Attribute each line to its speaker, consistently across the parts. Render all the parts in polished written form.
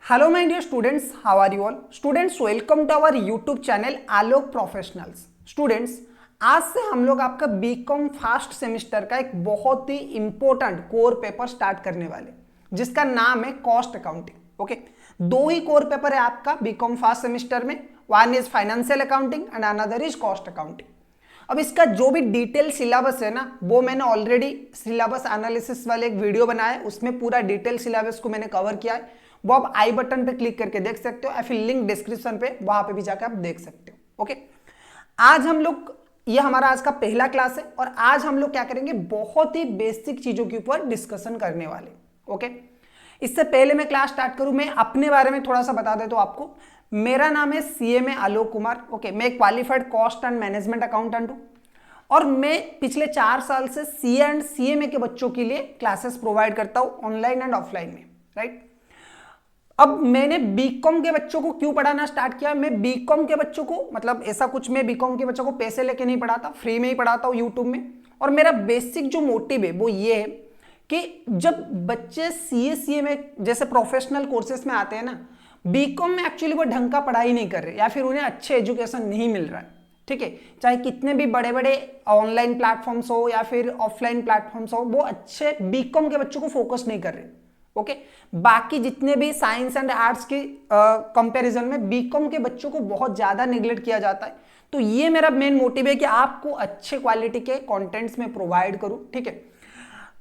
Speaker 1: Hello my dear students, how are you all? Students, welcome to our YouTube channel Alok professionals. Students, आज से हम लोग आपका BCom first semester का एक बहुत ही इंपॉर्टेंट कोर पेपर स्टार्ट करने वाले, जिसका नाम है कॉस्ट अकाउंटिंग। ओके, दो ही कोर पेपर है आपका बीकॉम फर्स्ट सेमेस्टर में, one is financial accounting and another is cost accounting. अब इसका जो भी डिटेल सिलेबस है ना, वो मैंने ऑलरेडी सिलेबस एनालिसिस वाले एक वीडियो बनाया है, उसमें पूरा डिटेल सिलेबस को मैंने कवर किया है। वो आप आई बटन पे क्लिक करके देख सकते हो या फिर लिंक डिस्क्रिप्शन पे, वहां पे भी जाकर आप देख सकते हो। ओके, आज हम लोग, ये हमारा आज का पहला क्लास है और आज हम लोग क्या करेंगे, बहुत ही बेसिक चीजों के ऊपर डिस्कशन करने वाले। ओके, इससे पहले मैं क्लास स्टार्ट करूं, मैं अपने बारे में थोड़ा सा बता देता हूं आपको। मेरा नाम है CMA आलोक कुमार। ओके, मैं एक qualified cost and management accountant हूं और मैं पिछले 4 साल से CA एंड CMA के बच्चों के लिए क्लासेस प्रोवाइड करता हूं, ऑनलाइन एंड ऑफलाइन में। राइट, अब मैंने बीकॉम के बच्चों को क्यों पढ़ाना स्टार्ट किया? मैं बीकॉम के बच्चों को, मतलब ऐसा कुछ, मैं बीकॉम के बच्चों को पैसे लेके नहीं पढ़ाता, फ्री में ही पढ़ाता हूँ यूट्यूब में। और मेरा बेसिक जो मोटिव है वो ये है कि जब बच्चे CA CMA जैसे प्रोफेशनल कोर्सेस में आते हैं ना, बीकॉम में एक्चुअली वो ढंग का पढ़ाई नहीं कर रहे या फिर उन्हें अच्छे एजुकेशन नहीं मिल रहा है। ठीक है, चाहे कितने भी बड़े बड़े ऑनलाइन प्लेटफॉर्म्स हो या फिर ऑफलाइन प्लेटफॉर्म्स हो, वो अच्छे बीकॉम के बच्चों को फोकस नहीं कर रहे। ओके, बाकी जितने भी साइंस एंड आर्ट्स के कंपैरिजन में बीकॉम के बच्चों को बहुत ज्यादा निगलेक्ट किया जाता है। तो ये मेरा मेन मोटिव है कि आपको अच्छे क्वालिटी के कंटेंट्स में प्रोवाइड करूं। ठीक है,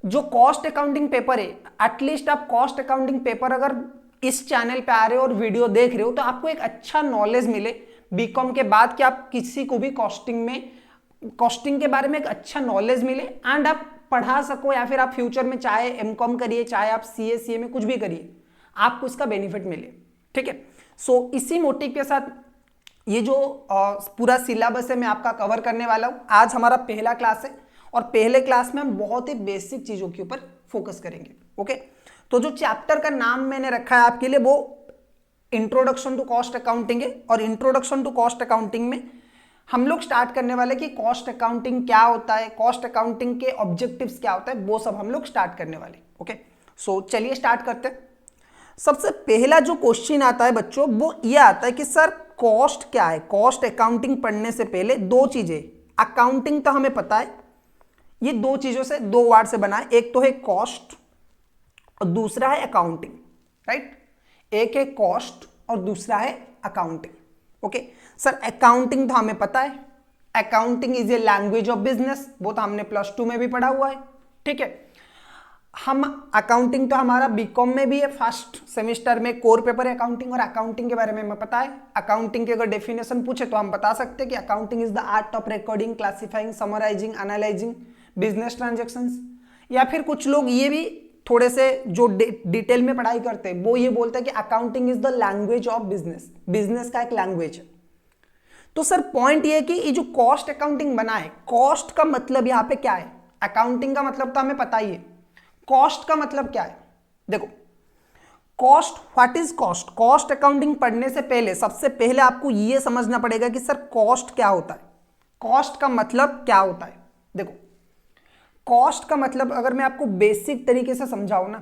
Speaker 1: जो कॉस्ट अकाउंटिंग पेपर है, एटलीस्ट आप कॉस्ट अकाउंटिंग पेपर अगर इस चैनल पे आ रहे हो और वीडियो देख रहे हो, तो आपको एक अच्छा नॉलेज मिले बीकॉम के बाद, कि आप किसी को भी कॉस्टिंग के बारे में एक अच्छा नॉलेज मिले एंड आप पढ़ा सको, या फिर आप फ्यूचर में चाहे MCOM करिए, चाहे आप CA CMA कुछ भी करिए, आपको इसका बेनिफिट मिले। ठीक है, सो इसी मोटिव के साथ ये जो पूरा सिलेबस है मैं आपका कवर करने वाला हूं। आज हमारा पहला क्लास है और पहले क्लास में हम बहुत ही बेसिक चीजों के ऊपर फोकस करेंगे। ओके, तो जो चैप्टर का नाम मैंने रखा है आपके लिए वो इंट्रोडक्शन टू कॉस्ट अकाउंटिंग है। और इंट्रोडक्शन टू कॉस्ट अकाउंटिंग में हम लोग स्टार्ट करने वाले कि कॉस्ट अकाउंटिंग क्या होता है, कॉस्ट अकाउंटिंग के ऑब्जेक्टिव्स क्या होता है, वो सब हम लोग स्टार्ट करने वाले। ओके, सो चलिए स्टार्ट करते हैं। सबसे पहला जो क्वेश्चन आता है बच्चों, वो ये आता है कि सर कॉस्ट क्या है? कॉस्ट अकाउंटिंग पढ़ने से पहले दो चीजें, अकाउंटिंग तो हमें पता है, ये दो चीजों से, दो वर्ड से बना है, एक तो है कॉस्ट और दूसरा है अकाउंटिंग। राइट, एक है कॉस्ट और दूसरा है अकाउंटिंग। ओके सर, अकाउंटिंग तो हमें पता है, accounting is a language of business, वो तो हमने +2 में भी पढ़ा हुआ है। ठीक है, हम अकाउंटिंग तो हमारा बीकॉम में भी है, फर्स्ट सेमेस्टर में कोर पेपर है अकाउंटिंग, और अकाउंटिंग के बारे में हमें पता है। अकाउंटिंग की अगर डेफिनेशन पूछे तो हम बता सकते हैं कि accounting is the art of recording, classifying, summarising, analysing business transactions. या फिर कुछ लोग ये भी थोड़े से जो डिटेल में पढ़ाई करते हैं, वो ये बोलते हैं कि accounting is the language of business, business का एक लैंग्वेज है। तो सर पॉइंट ये है कि ये जो कॉस्ट अकाउंटिंग बना है, कॉस्ट का मतलब यहां पे क्या है? अकाउंटिंग का मतलब तो हमें पता ही है, कॉस्ट का मतलब क्या है? देखो, cost, what is cost? Cost accounting पढ़ने से पहले सबसे पहले आपको ये समझना पड़ेगा कि सर कॉस्ट क्या होता है, कॉस्ट का मतलब क्या होता है। देखो, कॉस्ट का मतलब अगर मैं आपको बेसिक तरीके से समझाऊं ना,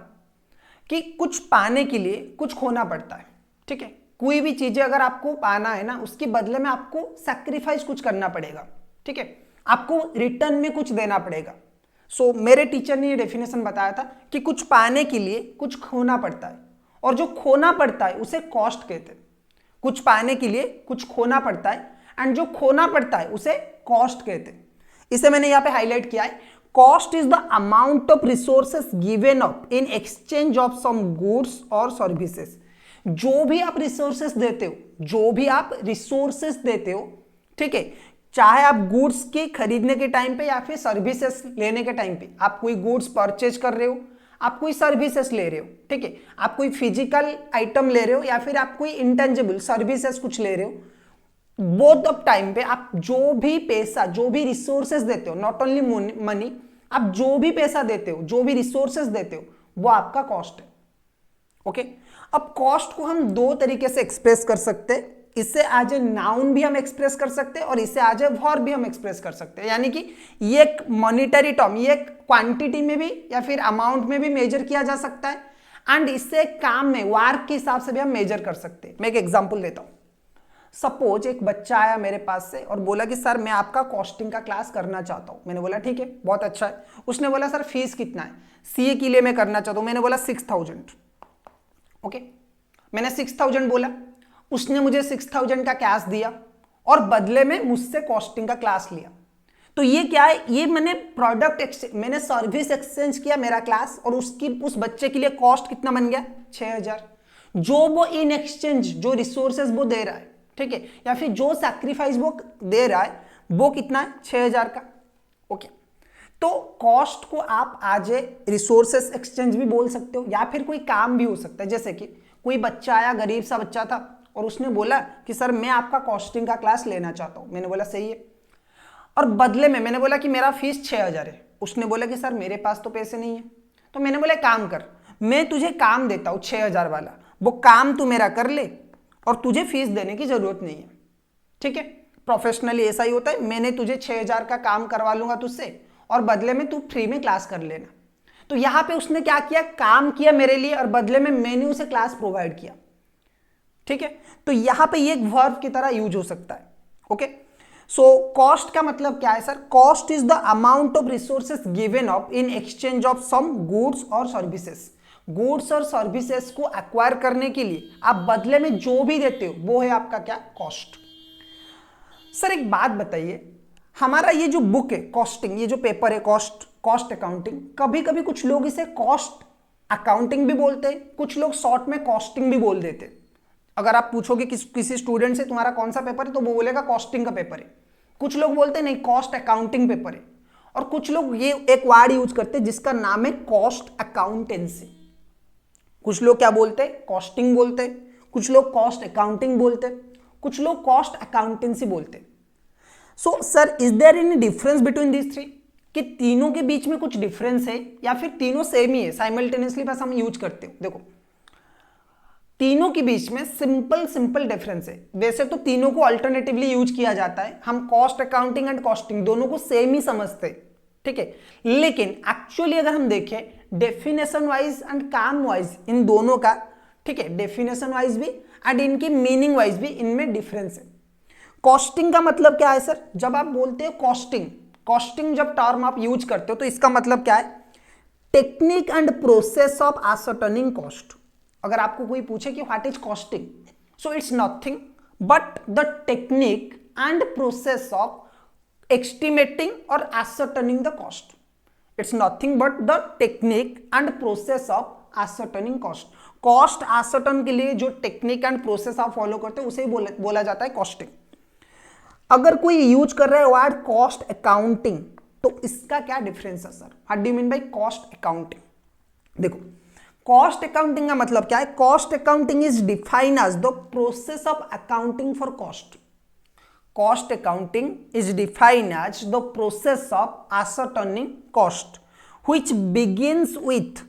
Speaker 1: कि कुछ पाने के लिए कुछ खोना पड़ता है। ठीक है, कोई भी चीजें अगर आपको पाना है ना, उसके बदले में आपको सैक्रिफाइस कुछ करना पड़ेगा। ठीक है, आपको रिटर्न में कुछ देना पड़ेगा। सो मेरे टीचर ने ये डेफिनेशन बताया था कि कुछ पाने के लिए कुछ खोना पड़ता है, और जो खोना पड़ता है उसे कॉस्ट कहते हैं। कुछ पाने के लिए कुछ खोना पड़ता है एंड जो खोना पड़ता है उसे कॉस्ट कहते हैं। इसे मैंने यहाँ पे हाईलाइट किया है। Cost is the amount of resources given up in exchange of some goods और सर्विसेज। जो भी आप रिसोर्सेस देते हो, जो भी आप रिसोर्सेस देते हो, ठीक है, चाहे आप गुड्स के खरीदने के टाइम पे या फिर सर्विसेज लेने के टाइम पे, आप कोई गुड्स परचेज कर रहे हो, आप कोई सर्विसेज ले रहे हो, ठीक है, आप कोई फिजिकल आइटम ले रहे हो या फिर आप कोई इंटेंजिबल सर्विसेज कुछ ले रहे हो, बोथ ऑफ टाइम पे आप जो भी पैसा, जो भी रिसोर्सेज देते हो, नॉट ओनली मनी, आप जो भी पैसा देते हो, जो भी रिसोर्सेज देते हो, वो आपका कॉस्ट है। ओके, अब कॉस्ट को हम दो तरीके से एक्सप्रेस कर सकते हैं। इसे एज ए नाउन भी हम एक्सप्रेस कर सकते हैं और इसे एज ए वर्ब भी हम एक्सप्रेस कर सकते हैं। यानी कि ये एक मॉनिटरी टर्म, ये क्वांटिटी में भी या फिर अमाउंट में भी मेजर किया जा सकता है एंड इससे काम में वर्क के हिसाब से भी हम मेजर कर सकते हैं। मैं एक एग्जांपल देता हूं। सपोज एक बच्चा आया मेरे पास से और बोला कि सर मैं आपका कॉस्टिंग का क्लास करना चाहता हूं। मैंने बोला ठीक है, बहुत अच्छा है। उसने बोला सर फीस कितना है? सीए के लिए मैं करना चाहता हूं। मैंने बोला 6000। ओके, मैंने 6000 बोला, उसने मुझे 6000 का कैश दिया और बदले में मुझसे कॉस्टिंग का क्लास लिया। तो ये क्या है? ये मैंने मैंने सर्विस एक्सचेंज किया मेरा क्लास, और उस बच्चे के लिए कॉस्ट कितना बन गया? 6000। जो वो इन एक्सचेंज जो रिसोर्सेज वो दे रहा है, ठीक है, या फिर जो सैक्रिफाइस वो दे रहा है वो कितना है? 6000 का। ओके, तो कॉस्ट को आप आज रिसोर्सेस एक्सचेंज भी बोल सकते हो, या फिर कोई काम भी हो सकता है। जैसे कि कोई बच्चा आया, गरीब सा बच्चा था, और उसने बोला कि सर मैं आपका कॉस्टिंग का क्लास लेना चाहता हूं। मैंने बोला सही है, और बदले में मैंने बोला कि मेरा फीस 6000 है। उसने बोला कि सर मेरे पास तो पैसे नहीं है। तो मैंने बोला काम कर, मैं तुझे काम देता हूं 6000 वाला, वो काम तू मेरा कर ले और तुझे फीस देने की जरूरत नहीं है। ठीक है, प्रोफेशनली ऐसा ही होता है। मैंने तुझे 6000 का काम करवा लूंगा तुझसे, और बदले में तू फ्री में क्लास कर लेना। तो यहां पे उसने क्या किया? काम किया मेरे लिए, और बदले में मैंने उसे क्लास प्रोवाइड किया। ठीक है, तो यहां पे ये एक वर्ब की तरह यूज हो सकता है। ओके, सो कॉस्ट का मतलब क्या है sir? Cost is the amount of resources given up in exchange of some goods और सर्विसेज। गुड्स और सर्विसेज को एक्वायर करने के लिए आप बदले में जो भी देते हो वो है आपका क्या? कॉस्ट। सर एक बात बताइए, हमारा ये जो बुक है कॉस्टिंग, ये जो पेपर है कॉस्ट अकाउंटिंग, कभी कभी कुछ लोग इसे कॉस्ट अकाउंटिंग भी बोलते हैं, कुछ लोग शॉर्ट में कॉस्टिंग भी बोल देते हैं। अगर आप पूछोगे किसी स्टूडेंट से तुम्हारा कौन सा पेपर है, तो वो बोलेगा कॉस्टिंग का पेपर है। कुछ लोग बोलते हैं नहीं कॉस्ट अकाउंटिंग पेपर है, और कुछ लोग ये एक वर्ड यूज करते हैं जिसका नाम है कॉस्ट अकाउंटेंसी। कुछ लोग क्या बोलते हैं? कॉस्टिंग बोलते हैं, कुछ लोग कॉस्ट अकाउंटिंग बोलते हैं, कुछ लोग कॉस्ट अकाउंटेंसी बोलते हैं। So sir is there any difference between this three? कि तीनों के बीच में कुछ डिफरेंस है या फिर तीनों सेम ही है, साइमल्टेनियसली बस हम यूज करते हो? देखो, तीनों के बीच में सिंपल डिफरेंस है। वैसे तो तीनों को अल्टरनेटिवली यूज किया जाता है, हम कॉस्ट अकाउंटिंग एंड कॉस्टिंग दोनों को सेम ही समझते हैं। ठीक है, लेकिन एक्चुअली अगर हम देखें डेफिनेशन वाइज एंड काम वाइज इन दोनों का, ठीक है, डेफिनेशन वाइज भी एंड इनकी मीनिंग वाइज भी इनमें डिफरेंस है। कॉस्टिंग का मतलब क्या है सर? जब आप बोलते हो कॉस्टिंग जब टर्म आप यूज करते हो तो इसका मतलब क्या है? Technique and process of ascertaining cost. अगर आपको कोई पूछे कि what is costing, so it's nothing but the technique and process of estimating और ascertaining the cost. It's nothing but the technique and process of ascertaining cost. Cost ascertain के लिए जो technique and process आप follow करते हो उसे बोला जाता है कॉस्टिंग। अगर कोई यूज कर रहा है वर्ड कॉस्ट अकाउंटिंग, तो इसका क्या डिफरेंस है sir? What do you mean by cost accounting? देखो, कॉस्ट अकाउंटिंग का मतलब क्या है? Cost accounting is defined as the process of accounting for cost. Cost accounting is defined as the process of ascertaining cost which begins with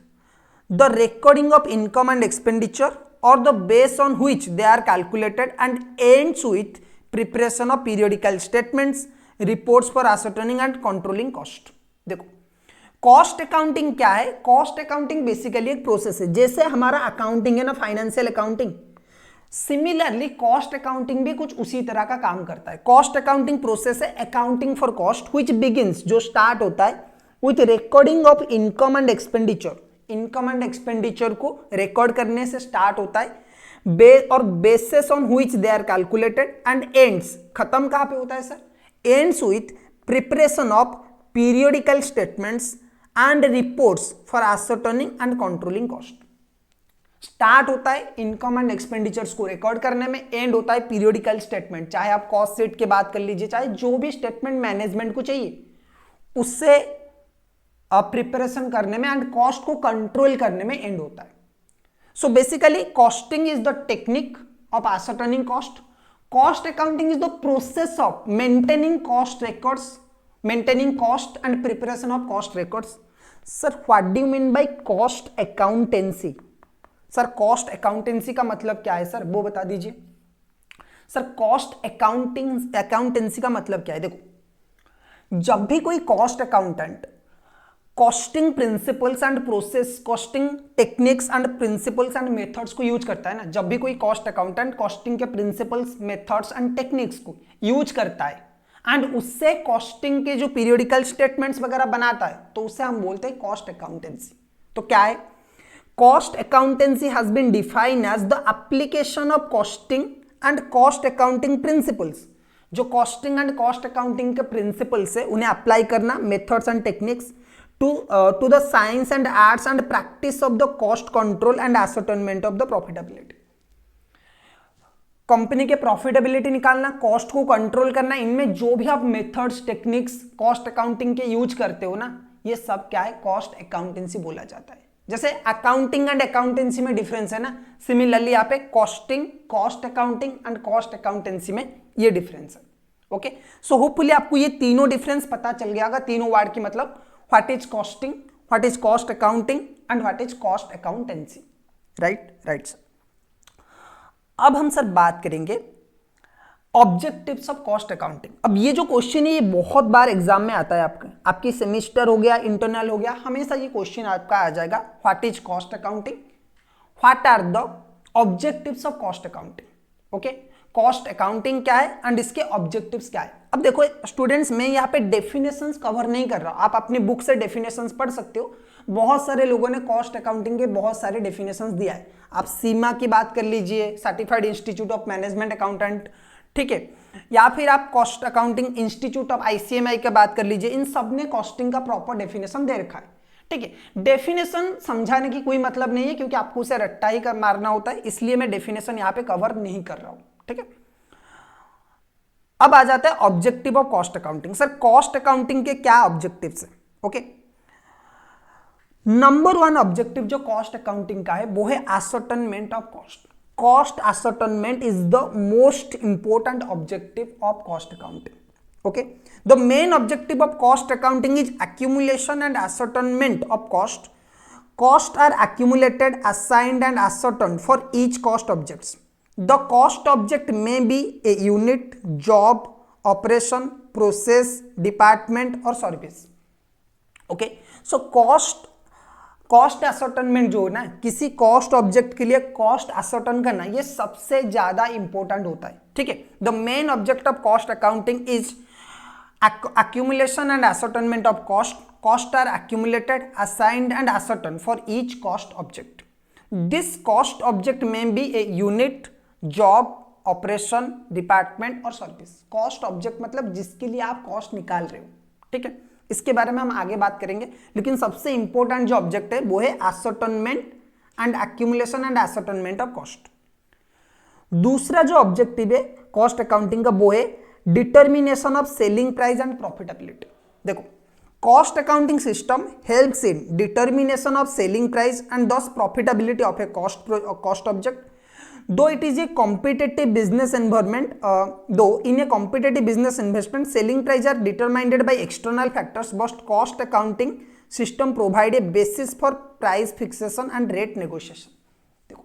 Speaker 1: the recording of income and expenditure or the base on which they are calculated and ends with preparation of periodical statements, reports for ascertaining and controlling cost। देखो, cost accounting क्या है? Cost accounting basically एक process है, जैसे हमारा accounting है ना, financial accounting, similarly cost accounting भी कुछ उसी तरह का काम करता है। कॉस्ट अकाउंटिंग प्रोसेस है accounting for cost which begins, जो स्टार्ट होता है with recording of income and expenditure. Income and expenditure को रिकॉर्ड करने से स्टार्ट होता है, और basis on which they are calculated and ends, खत्म कहां पे होता है sir? Ends with preparation of periodical statements and reports for ascertaining and controlling cost. Start होता है इनकम एंड एक्सपेंडिचर्स को रिकॉर्ड करने में, एंड होता है पीरियोडिकल स्टेटमेंट, चाहे आप कॉस्ट शीट की बात कर लीजिए, चाहे जो भी स्टेटमेंट मैनेजमेंट को चाहिए उससे प्रिपरेशन करने में एंड कॉस्ट को कंट्रोल करने में एंड होता है। So basically costing is the technique of ascertaining cost. Cost accounting is the process of maintaining cost records, maintaining cost and preparation of cost records. Sir what do you mean by cost accountancy? Sir cost accountancy का मतलब क्या है sir, वो बता दीजिए। Sir cost accountancy का मतलब क्या है? देखो, जब भी कोई cost accountant costing principles and process, costing techniques and principles and methods को यूज करता है ना। जब भी कोई कॉस्ट अकाउंटेंट कॉस्टिंग के प्रिंसिपल्स, मेथड्स एंड टेक्निक्स को यूज करता है एंड उससे कॉस्टिंग के जो पीरियोडिकल स्टेटमेंट्स वगैरह बनाता है, तो उसे हम बोलते हैं कॉस्ट अकाउंटेंसी। तो क्या है? Cost accountancy has been defined as the application of costing and cost accounting principles. जो कॉस्टिंग एंड कॉस्ट अकाउंटिंग के प्रिंसिपल्स है उन्हें अप्लाई करना, methods and techniques to the science and arts and practice of the cost control and ascertainment of the profitability। Company के profitability निकालना, cost को control करना, इनमें जो भी आप मेथड्स, टेक्निक्स कॉस्ट अकाउंटिंग के यूज करते हो ना, ये सब क्या है? कॉस्ट अकाउंटेंसी बोला जाता है। जैसे अकाउंटिंग एंड अकाउंटेंसी में डिफरेंस है ना, सिमिलरली यहाँ पे costing, cost accounting and cost accountancy में ये डिफरेंस है। ओके, सो होपफुली आपको ये तीनों डिफरेंस पता चल गया होगा, तीनों वर्ड की मतलब what is costing, what is cost accounting and what is cost accountancy, right sir। अब हम सर बात करेंगे ऑब्जेक्टिव्स ऑफ कॉस्ट अकाउंटिंग। अब ये जो क्वेश्चन है ये बहुत बार एग्जाम में आता है, आपकी सेमेस्टर हो गया, इंटरनल हो गया, हमेशा ये क्वेश्चन आपका आ जाएगा, what is cost accounting, what are the objectives of cost accounting. Okay, cost accounting क्या है एंड इसके ऑब्जेक्टिव्स क्या है। अब देखो स्टूडेंट्स, मैं यहाँ पे डेफिनेशंस कवर नहीं कर रहा, आप अपनी बुक से डेफिनेशंस पढ़ सकते हो। बहुत सारे लोगों ने कॉस्ट अकाउंटिंग के बहुत सारे डेफिनेशंस दिया है। आप सीमा की बात कर लीजिए, certified institute of management accountant, ठीक है, या फिर आप cost accounting institute of ICMI की बात कर लीजिए, इन सब ने कॉस्टिंग का प्रॉपर डेफिनेशन दे रखा है। ठीक है, डेफिनेशन समझाने की कोई मतलब नहीं है क्योंकि आपको उसे रट्टा ही मारना होता है, इसलिए मैं डेफिनेशन यहाँ पे कवर नहीं कर रहा हूं। ठीक है, अब आ जाता है objective of cost accounting. Sir cost accounting के क्या ऑब्जेक्टिव्स हैं? ओके, नंबर 1 ऑब्जेक्टिव जो कॉस्ट अकाउंटिंग का है वो है ascertainment of cost. Cost ascertainment is the most important objective of cost accounting. Okay, the main objective of cost accounting is accumulation and ascertainment of cost. Costs are accumulated, assigned and ascertained for each cost objects. The cost object may be a unit, job, operation, process, department or service. Okay, so cost ascertainment जो है ना, किसी cost object के लिए cost ascertain करना, ये सबसे ज्यादा इंपॉर्टेंट होता है। ठीक है, the main object of cost accounting is accumulation and ascertainment of cost. Costs are accumulated, assigned and ascertained for each cost object. This cost object may be a unit, job, operation, department और service. Cost object मतलब जिसके लिए आप cost निकाल रहे हो। ठीक है, इसके बारे में हम आगे बात करेंगे, लेकिन सबसे इंपॉर्टेंट जो ऑब्जेक्ट है वो है ascertainment and accumulation and ascertainment of cost. दूसरा जो ऑब्जेक्टिव है कॉस्ट अकाउंटिंग का वो है determination of selling price and profitability. देखो, cost accounting system helps in determination of selling price and thus profitability of a cost object. Though it is a competitive business environment, though in a competitive business investment, selling price are determined by external factors, but cost accounting system provide a basis for price fixation and rate negotiation. देखो,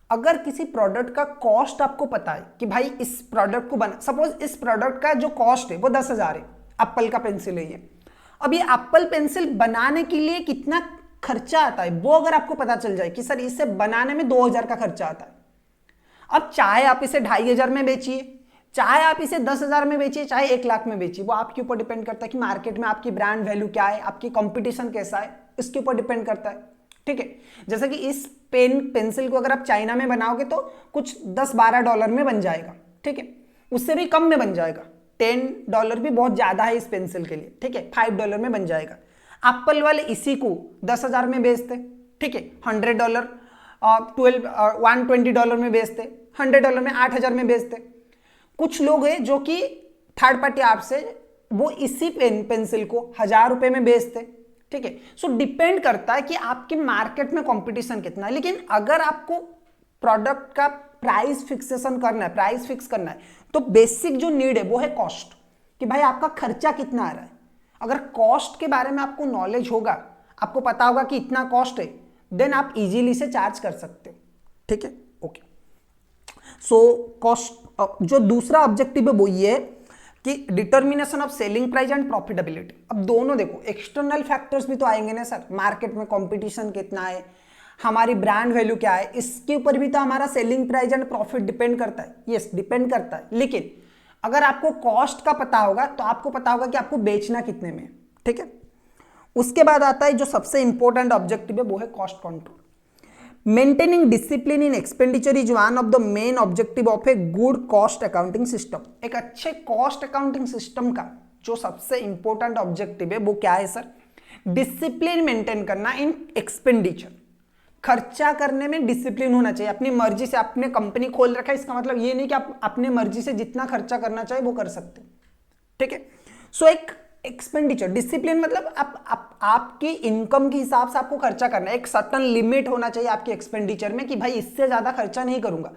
Speaker 1: अगर किसी product का cost आपको पता है कि भाई इस प्रोडक्ट को बना, सपोज इस प्रोडक्ट का जो कॉस्ट है वो 10,000 है, एप्पल का पेंसिल है ये। अब ये एप्पल पेंसिल बनाने के लिए कितना खर्चा आता है वो अगर आपको पता चल जाए कि सर इसे बनाने में 2,000 का खर्चा आता है, अब चाहे आप इसे 2,500 में बेचिए, चाहे आप इसे 10,000 में बेचिए, चाहे 1,00,000 में बेचिए, वो आपके ऊपर डिपेंड करता है कि मार्केट में आपकी ब्रांड वैल्यू क्या है, आपकी कंपटीशन कैसा है, इसके ऊपर डिपेंड करता है। ठीक है, जैसे कि इस पेंसिल को अगर आप चाइना में बनाओगे तो कुछ $10-12 में बन जाएगा। ठीक है, उससे भी कम में बन जाएगा, $10 भी बहुत ज्यादा है इस पेंसिल के लिए। ठीक है, $5 में बन जाएगा। एप्पल वाले इसी को 10,000 में बेचते, ठीक है, $100 $120 में बेचते, $100 में 8,000 में बेचते। कुछ लोग हैं जो कि थर्ड पार्टी ऐप से वो इसी पेंसिल को 1,000 रुपए में बेचते। ठीक है, सो डिपेंड करता है कि आपके मार्केट में कंपटीशन कितना है। लेकिन अगर आपको प्रोडक्ट का प्राइस फिक्सेशन करना है, प्राइस फिक्स करना है, तो बेसिक जो नीड है वो है कॉस्ट, कि भाई आपका खर्चा कितना आ रहा है। अगर कॉस्ट के बारे में आपको नॉलेज होगा, आपको पता होगा कि इतना कॉस्ट है, देन आप इजीली से चार्ज कर सकते हो। ठीक है, ओके। सो कॉस्ट जो दूसरा ऑब्जेक्टिव है वो ये है कि determination of selling price and profitability. अब दोनों देखो, एक्सटर्नल फैक्टर्स भी तो आएंगे ना सर, मार्केट में कंपटीशन कितना है, हमारी ब्रांड वैल्यू क्या है, इसके ऊपर भी तो हमारा selling price and profit depend करता है। यस, डिपेंड करता है। लेकिन अगर आपको कॉस्ट का पता होगा तो आपको पता होगा कि आपको बेचना कितने में, ठीक है। उसके बाद आता है जो सबसे इंपॉर्टेंट ऑब्जेक्टिव है, वो है cost control. Maintaining discipline in expenditure is one of the main objective of a good cost accounting system. एक अच्छे कॉस्ट अकाउंटिंग सिस्टम का जो सबसे इंपॉर्टेंट ऑब्जेक्टिव है वो क्या है सर? डिसिप्लिन मेंटेन करना इन एक्सपेंडिचर। खर्चा करने में डिसिप्लिन होना चाहिए। अपनी मर्जी से आपने कंपनी खोल रखा है, इसका मतलब ये नहीं कि आप अपने मर्जी से जितना खर्चा करना चाहे वो कर सकते, ठीक है। सो एक एक्सपेंडिचर डिसिप्लिन मतलब आपकी इनकम के हिसाब से आपको खर्चा करना है। एक सर्टन लिमिट होना चाहिए आपके एक्सपेंडिचर में कि भाई इससे ज्यादा खर्चा नहीं करूंगा।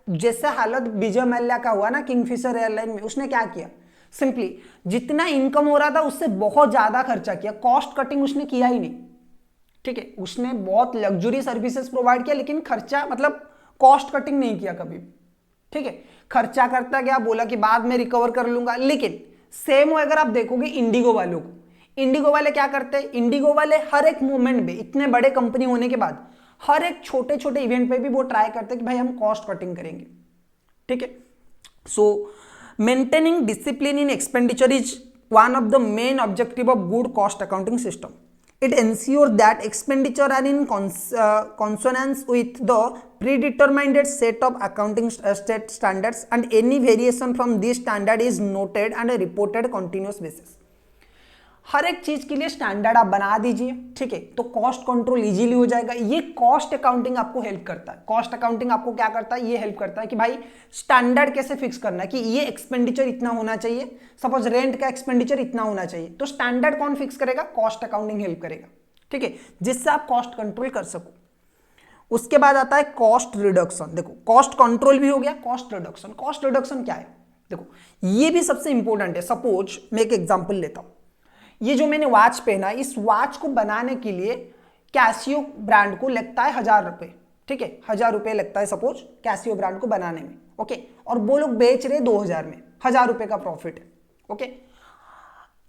Speaker 1: जैसे हालत विजय मल्ल्या का हुआ ना किंगफिशर एयरलाइन में, उसने क्या किया, सिंपली जितना इनकम हो रहा था उससे बहुत ज्यादा खर्चा किया, कॉस्ट कटिंग उसने किया ही नहीं, ठीक है। उसने बहुत लग्जरी सर्विसेज प्रोवाइड किया लेकिन खर्चा मतलब कॉस्ट कटिंग नहीं किया कभी, ठीक है। खर्चा करता गया, बोला कि बाद में रिकवर कर लूंगा। लेकिन सेम हो अगर आप देखोगे इंडिगो वालों को, इंडिगो वाले क्या करते हैं, इंडिगो वाले हर एक मोमेंट में, इतने बड़े कंपनी होने के बाद हर एक छोटे छोटे इवेंट पे भी वो ट्राई करते हैं कि भाई हम कॉस्ट कटिंग करेंगे, ठीक है। सो maintaining discipline in expenditure is one of the main objective of good cost accounting system. It ensures that expenditure are in consonance with the predetermined set of accounting state standards and any variation from this standard is noted and reported continuous basis. हर एक चीज के लिए standard आप बना दीजिए, ठीक है, तो कॉस्ट कंट्रोल इजीली हो जाएगा। ये कॉस्ट अकाउंटिंग आपको हेल्प करता है। कॉस्ट अकाउंटिंग आपको क्या करता है, ये हेल्प करता है कि भाई स्टैंडर्ड कैसे फिक्स करना है कि ये एक्सपेंडिचर इतना होना चाहिए, सपोज रेंट का एक्सपेंडिचर इतना होना चाहिए, तो स्टैंडर्ड कौन फिक्स करेगा, कॉस्ट अकाउंटिंग हेल्प करेगा, ठीक है, जिससे आप कॉस्ट कंट्रोल कर सको। उसके बाद आता है कॉस्ट रिडक्शन। देखो कॉस्ट कंट्रोल भी हो गया, कॉस्ट रिडक्शन। कॉस्ट रिडक्शन क्या है, देखो ये भी सबसे इंपॉर्टेंट है। सपोज मैं एक एग्जांपल लेता हूं, ये जो मैंने वॉच पहना, इस वॉच को बनाने के लिए कैसियो ब्रांड को लगता है 1000 रुपए, ठीक है, 1000 रुपए लगता है सपोज कैसियो ब्रांड को बनाने में, ओके, और वो लोग बेच रहे 2000 में, 1000 रुपए का प्रॉफिट है, ओके।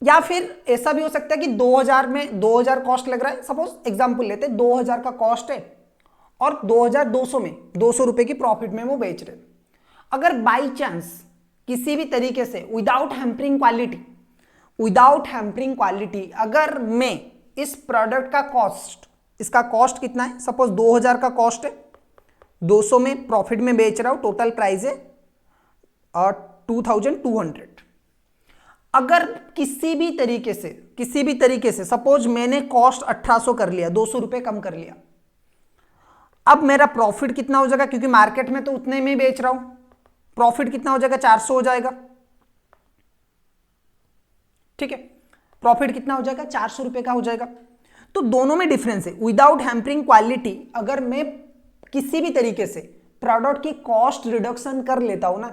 Speaker 1: या फिर ऐसा भी हो सकता है कि 2000 में 2000 कॉस्ट लग रहा है, सपोज एग्जांपल लेते हैं 2000 का कॉस्ट है और 2200 में 200 रुपए की प्रॉफिट में वो बेच रहे। अगर बाई चांस किसी भी तरीके से विदाउट हैम्परिंग क्वालिटी अगर मैं इस प्रोडक्ट का कॉस्ट, इसका कॉस्ट कितना है, सपोज 2000 का कॉस्ट है, 200 में प्रॉफिट में बेच रहा हूं, टोटल प्राइस है 2200। अगर किसी भी तरीके से सपोज मैंने कॉस्ट 1800 कर लिया, 200 रुपए कम कर लिया, अब मेरा प्रॉफिट कितना हो जाएगा, क्योंकि मार्केट में तो उतने में बेच रहा हूं, प्रॉफिट कितना हो जाएगा, 400 हो जाएगा, ठीक है, प्रॉफिट कितना हो जाएगा, 400 रुपए का हो जाएगा। तो दोनों में डिफरेंस है। विदाउट हैम्परिंग क्वालिटी अगर मैं किसी भी तरीके से प्रोडक्ट की कॉस्ट रिडक्शन कर लेता हूं ना,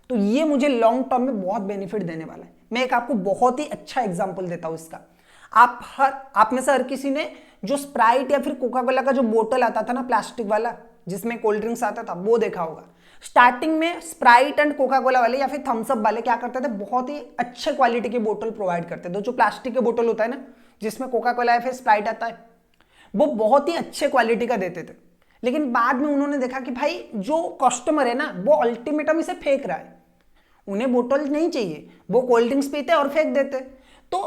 Speaker 1: तो ये मुझे लॉन्ग टर्म में बहुत बेनिफिट देने वाला है। मैं एक आपको बहुत ही अच्छा एग्जांपल देता हूं इसका। आप में से हर किसी ने जो स्प्राइट या फिर कोका कोला का जो बोतल आता था ना प्लास्टिक वाला, जिसमें कोल्ड ड्रिंक्स आता था, वो देखा होगा। स्टार्टिंग में स्प्राइट एंड कोका कोला वाले या फिर थम्स अप वाले क्या करते थे, बहुत ही अच्छे क्वालिटी की बोतल प्रोवाइड करते थे। जो प्लास्टिक के बोतल होता है ना, जिसमें कोका कोला या फिर स्प्राइट आता है, वो बहुत ही अच्छे क्वालिटी का देते थे। लेकिन बाद में उन्होंने देखा कि भाई जो कस्टमर है ना, वो अल्टीमेटम इसे फेंक रहा है, उन्हें बोतल नहीं चाहिए, वो कोल्ड ड्रिंक्स पीते और फेंक देते। तो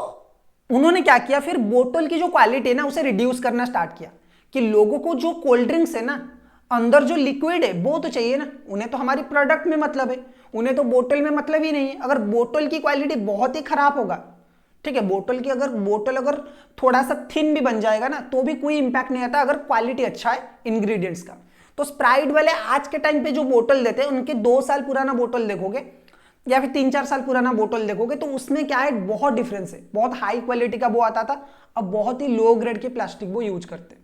Speaker 1: उन्होंने क्या किया, फिर बोतल की जो क्वालिटी है ना उसे रिड्यूस करना स्टार्ट किया कि लोगों को जो कोल्ड ड्रिंक्स है ना, अंदर जो लिक्विड है वो तो चाहिए ना, उन्हें तो हमारी प्रोडक्ट में मतलब है, उन्हें तो बोतल में मतलब ही नहीं है। अगर बोतल की क्वालिटी बहुत ही खराब होगा, ठीक है, बोतल अगर थोड़ा सा थिन भी बन जाएगा ना, तो भी कोई इंपैक्ट नहीं आता अगर क्वालिटी अच्छा है इंग्रेडिएंट्स का। तो स्प्राइट वाले आज के टाइम पे जो बोतल देते हैं, उनके 2 साल पुराना बोतल देखोगे या फिर 3-4 साल पुराना बोतल देखोगे, तो उसमें क्या है, बहुत डिफरेंस है। बहुत हाई क्वालिटी का वो आता था, अब बहुत ही लो ग्रेड के प्लास्टिक वो यूज करते हैं,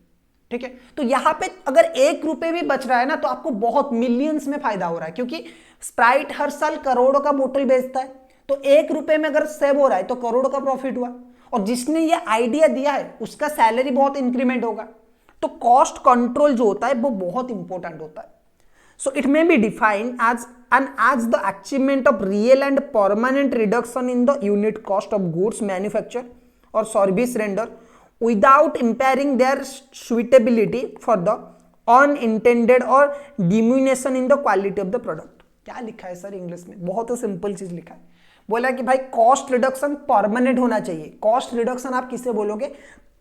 Speaker 1: ठीक है। तो यहां पे अगर 1 रुपए भी बच रहा है ना, तो आपको बहुत मिलियंस में फायदा हो रहा है, क्योंकि स्प्राइट हर साल करोड़ों का बोतल बेचता है। तो 1 रुपए में अगर सेव हो रहा है तो करोड़ों का प्रॉफिट हुआ, और जिसने ये आइडिया दिया है उसका सैलरी बहुत इंक्रीमेंट होगा। तो कॉस्ट कंट्रोल जो होता है वो बहुत इंपॉर्टेंट होता है। So it may be defined as the achievement of real and permanent reduction in the unit cost of goods manufactured or service rendered without impairing their suitability for the unintended or diminution in the quality of the product. क्या लिखा है sir English में? बहुत ही simple चीज लिखा है, बोला कि भाई कॉस्ट रिडक्शन परमानेंट होना चाहिए। कॉस्ट रिडक्शन आप किसे बोलोगे?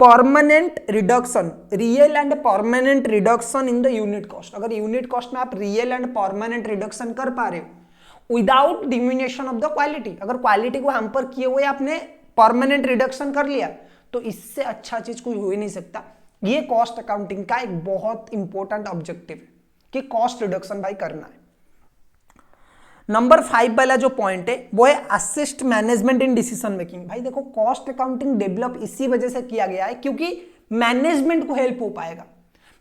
Speaker 1: Permanent reduction, real and permanent reduction in the unit cost. अगर यूनिट कॉस्ट में आप रियल एंड परमानेंट रिडक्शन कर पा रहे हो without diminishing of the quality, अगर क्वालिटी को हैम्पर किए हुए आपने परमानेंट रिडक्शन कर लिया, तो इससे अच्छा चीज कोई हो ही नहीं सकता। ये कॉस्ट अकाउंटिंग का एक बहुत इंपॉर्टेंट ऑब्जेक्टिव है कि कॉस्ट रिडक्शन भाई करना है। नंबर 5 वाला जो पॉइंट है वो है assist management in decision making. भाई देखो, कॉस्ट अकाउंटिंग डेवलप इसी वजह से किया गया है क्योंकि मैनेजमेंट को हेल्प हो पाएगा।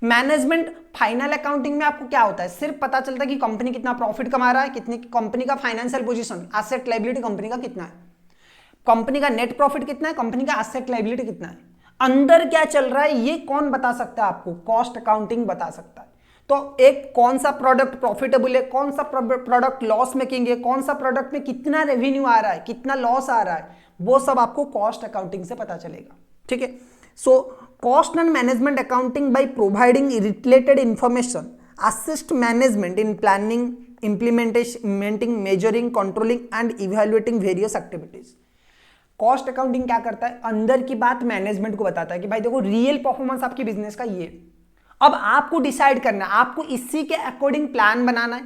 Speaker 1: मैनेजमेंट फाइनल अकाउंटिंग में आपको क्या होता है, सिर्फ पता चलता है कि कंपनी कितना प्रॉफिट कमा रहा है, कितनी कंपनी का financial position, asset liability company का कितना है, कंपनी का नेट प्रॉफिट कितना है, कंपनी का एसेट लायबिलिटी कितना है, अंदर क्या चल रहा है ये कौन बता सकता है आपको? कॉस्ट अकाउंटिंग बता सकता है। तो एक कौन सा प्रोडक्ट प्रॉफिटेबल है, कौन सा प्रोडक्ट लॉस मेकिंग है, कौन सा प्रोडक्ट में कितना रेवेन्यू आ रहा है, कितना लॉस आ रहा है, वो सब आपको कॉस्ट अकाउंटिंग से पता चलेगा। ठीक है, so cost and management accounting by providing related information assist management in planning, implementing, measuring, controlling and evaluating various activities. Cost accounting क्या करता है? अंदर की बात मैनेजमेंट को बताता है कि भाई देखो, रियल परफॉर्मेंस आपकी बिजनेस का ये, अब आपको डिसाइड करना है, आपको इसी के अकॉर्डिंग प्लान बनाना है,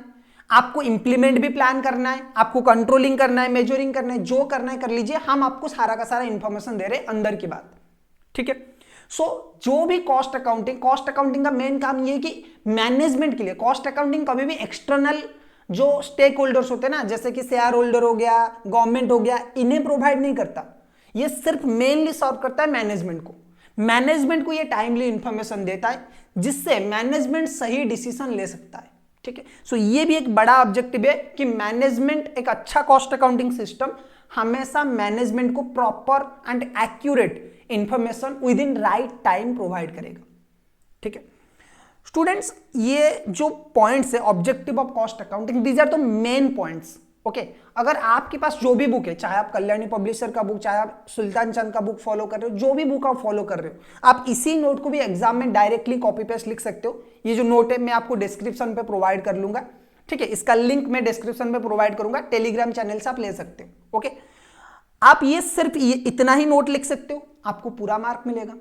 Speaker 1: आपको इंप्लीमेंट भी प्लान करना है, आपको कंट्रोलिंग करना है, मेजरिंग करना है, जो करना है कर लीजिए, हम आपको सारा का सारा इंफॉर्मेशन दे रहे हैं अंदर की बात। ठीक है, सो जो भी कॉस्ट अकाउंटिंग का मेन काम ये है कि मैनेजमेंट के लिए, कॉस्ट अकाउंटिंग कभी भी एक्सटर्नल जो स्टेक होल्डर्स होते हैं ना, जैसे कि शेयर होल्डर हो गया, गवर्नमेंट हो गया, इन्हें प्रोवाइड नहीं करता। ये सिर्फ मेनली सर्व करता है मैनेजमेंट को। मैनेजमेंट को ये टाइमली इंफॉर्मेशन देता है जिससे मैनेजमेंट सही डिसीजन ले सकता है। ठीक है, सो ये भी एक बड़ा ऑब्जेक्टिव है कि मैनेजमेंट, एक अच्छा कॉस्ट अकाउंटिंग सिस्टम हमेशा मैनेजमेंट को proper and accurate information within right time provide करेगा। ठीक है स्टूडेंट्स, ये जो पॉइंट्स है objective of cost accounting, these are the main points. Okay, अगर आपके पास जो भी बुक है, चाहे आप कल्याणी पब्लिशर का बुक, चाहे आप सुल्तान चंद का बुक फॉलो कर रहे हो, जो भी बुक आप फॉलो कर रहे हो, आप इसी नोट को भी एग्जाम में डायरेक्टली कॉपी पेस्ट लिख सकते हो। ये जो नोट है मैं आपको डिस्क्रिप्शन पे प्रोवाइड कर लूंगा। ठीक है, इसका लिंक मैं डिस्क्रिप्शन में प्रोवाइड करूंगा, टेलीग्राम चैनल से आप ले सकते हो। ओके, आप ये सिर्फ इतना ही नोट लिख सकते हो, आपको पूरा मार्क मिलेगा।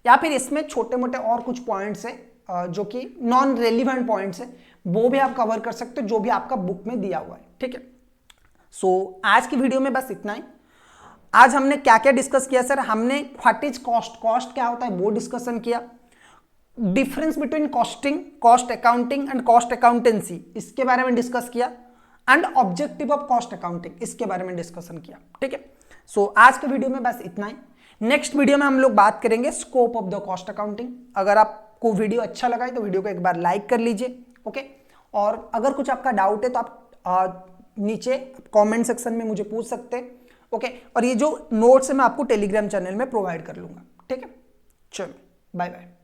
Speaker 1: या फिर इसमें छोटे मोटे और कुछ पॉइंट्स है जो कि नॉन रेलिवेंट पॉइंट्स है, वो भी आप कवर कर सकते हो जो भी आपका बुक में दिया हुआ है। ठीक है, सो आज की वीडियो में बस इतना ही। आज हमने क्या क्या डिस्कस किया सर? हमने व्हाट इज कॉस्ट, कॉस्ट क्या होता है वो डिस्कशन किया, difference between costing, cost accounting and cost accountancy, इसके बारे में डिस्कस किया, and objective of cost accounting, इसके बारे में डिस्कशन किया। ठीक है, सो आज के वीडियो में बस इतना ही। नेक्स्ट वीडियो में हम लोग बात करेंगे scope of the cost accounting. अगर आपको वीडियो अच्छा लगा है तो वीडियो को एक बार लाइक कर लीजिए। ओके, और अगर कुछ आपका डाउट है तो आप नीचे कमेंट सेक्शन में मुझे पूछ सकते हैं। ओके, और ये जो नोट्स है मैं आपको टेलीग्राम चैनल में प्रोवाइड कर लूंगा। ठीक है, चलो बाय बाय।